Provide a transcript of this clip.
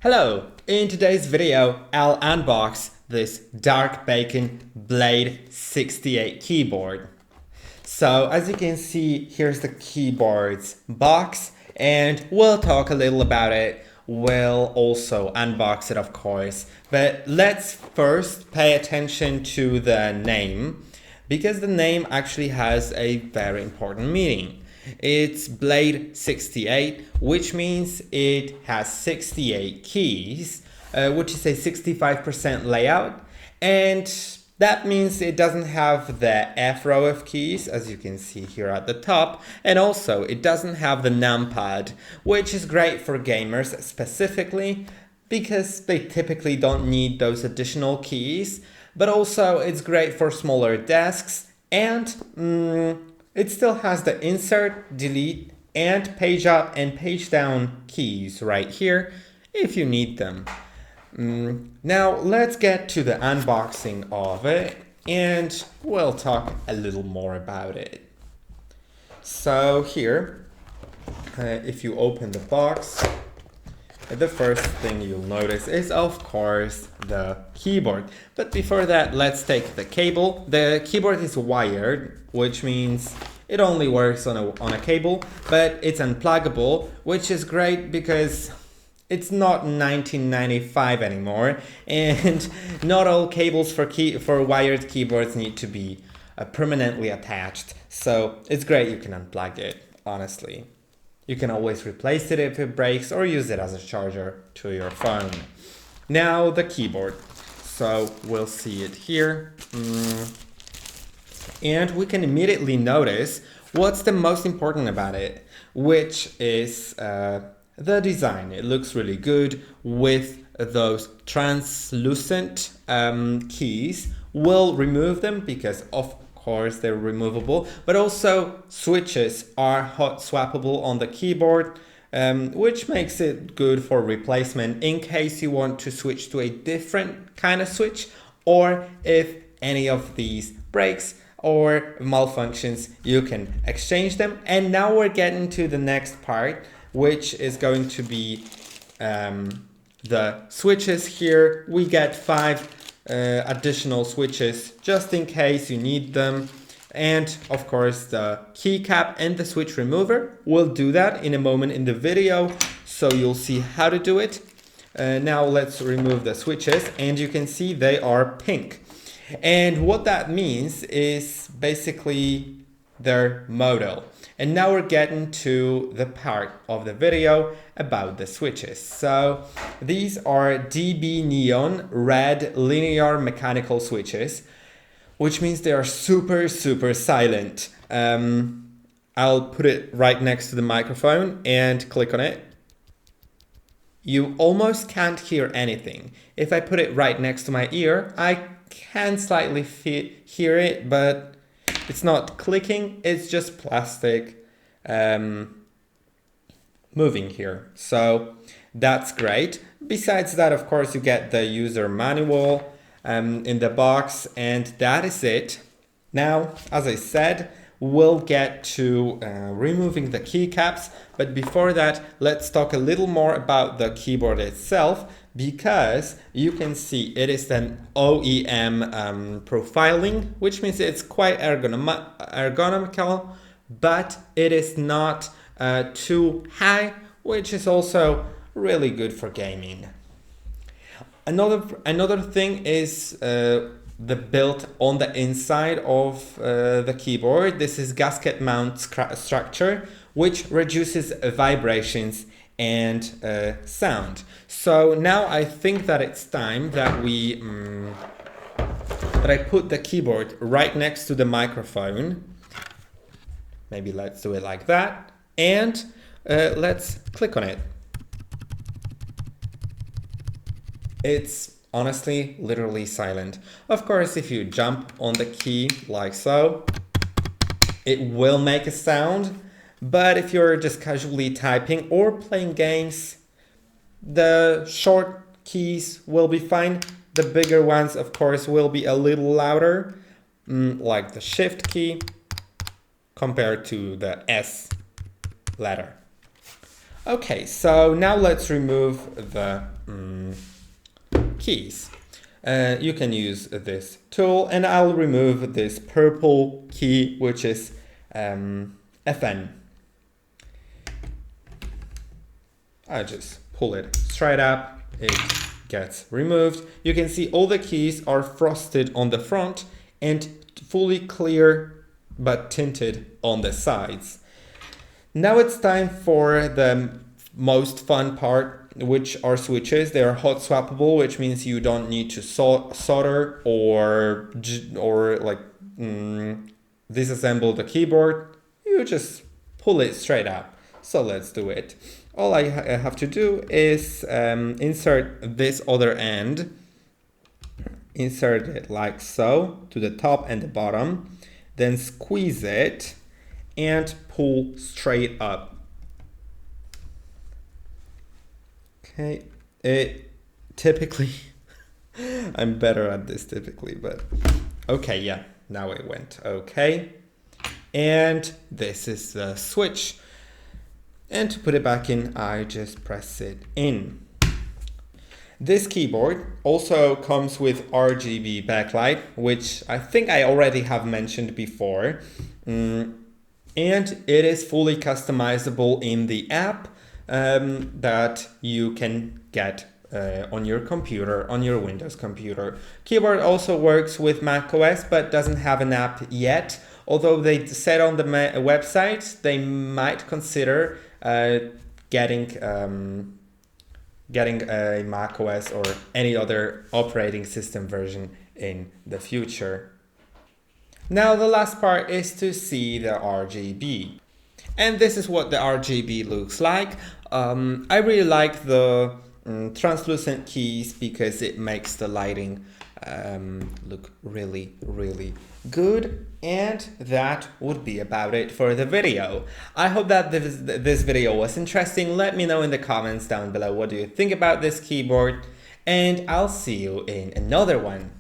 Hello! In today's video, I'll unbox this DarkBeacon Blade 68 keyboard. So as you can see, here's the keyboard's box, and we'll talk a little about it. We'll also unbox it, of course, but let's first pay attention to the name, because the name actually has a very important meaning. It's Blade 68, which means it has 68 keys, which is a 65% layout, and that means it doesn't have the F row of keys, as you can see here at the top, and also it doesn't have the numpad, which is great for gamers specifically, because they typically don't need those additional keys, but also it's great for smaller desks, and it still has the insert, delete, and page up and page down keys right here if you need them. Now let's get to the unboxing of it and we'll talk a little more about it. So here, if you open the box, the first thing you'll notice is, of course, the keyboard. But before that, let's take the cable. The keyboard is wired, which means it only works on a cable, but it's unpluggable, which is great because it's not 1995 anymore, and not all cables for wired keyboards need to be permanently attached. So it's great you can unplug it, honestly. You can always replace it if it breaks or use it as a charger to your phone. Now the keyboard. So we'll see it here. And we can immediately notice what's the most important about it, which is the design. It looks really good with those translucent keys. We'll remove them because of course they're removable, but also switches are hot swappable on the keyboard, which makes it good for replacement in case you want to switch to a different kind of switch, or if any of these breaks or malfunctions, you can exchange them. And now we're getting to the next part, which is going to be the switches. Here we get 5 additional switches just in case you need them, and of course the keycap and the switch remover. We'll do that in a moment in the video, so you'll see how to do it. Now let's remove the switches, and you can see they are pink, and what that means is basically their model. And now we're getting to the part of the video about the switches. So these are DB neon red linear mechanical switches, which means they are super silent. I'll put it right next to the microphone and click on it. You almost can't hear anything. If I put it right next to my ear, I can slightly hear it, but it's not clicking, it's just plastic moving here. So that's great. Besides that, of course, you get the user manual in the box, and that is it. Now, as I said, we'll get to removing the keycaps, but before that, let's talk a little more about the keyboard itself, because you can see it is an OEM profiling, which means it's quite ergonomical, but it is not too high, which is also really good for gaming. Another thing is the build on the inside of the keyboard. This is gasket-mount structure, which reduces vibrations and sound. So now I think that it's time that I put the keyboard right next to the microphone. Maybe let's do it like that, and let's click on it. It's honestly literally silent. Of course, if you jump on the key like so, it will make a sound, but if you're just casually typing or playing games, the short keys will be fine. The bigger ones, of course, will be a little louder, like the shift key compared to the S letter. Okay, so now let's remove the keys. You can use this tool, and I'll remove this purple key, which is FN. I just pull it straight up, it gets removed. You can see all the keys are frosted on the front and fully clear but tinted on the sides. Now it's time for the most fun part, which are switches. They are hot swappable, which means you don't need to solder or like disassemble the keyboard. You just pull it straight up. So let's do it. All I have to do is insert this other end, insert it like so to the top and the bottom, then squeeze it and pull straight up. Okay, it typically, I'm better at this typically, but okay, yeah, now it went okay. And this is the switch. And to put it back in, I just press it in. This keyboard also comes with RGB backlight, which I think I already have mentioned before. And it is fully customizable in the app that you can get on your computer, on your Windows computer. Keyboard also works with macOS, but doesn't have an app yet. Although they said on the website they might consider getting a macOS or any other operating system version in the future. Now the last part is to see the RGB. And this is what the RGB looks like. I really like the translucent keys because it makes the lighting look really, really good. And that would be about it for the video. I hope that this video was interesting. Let me know in the comments down below what do you think about this keyboard, and I'll see you in another one.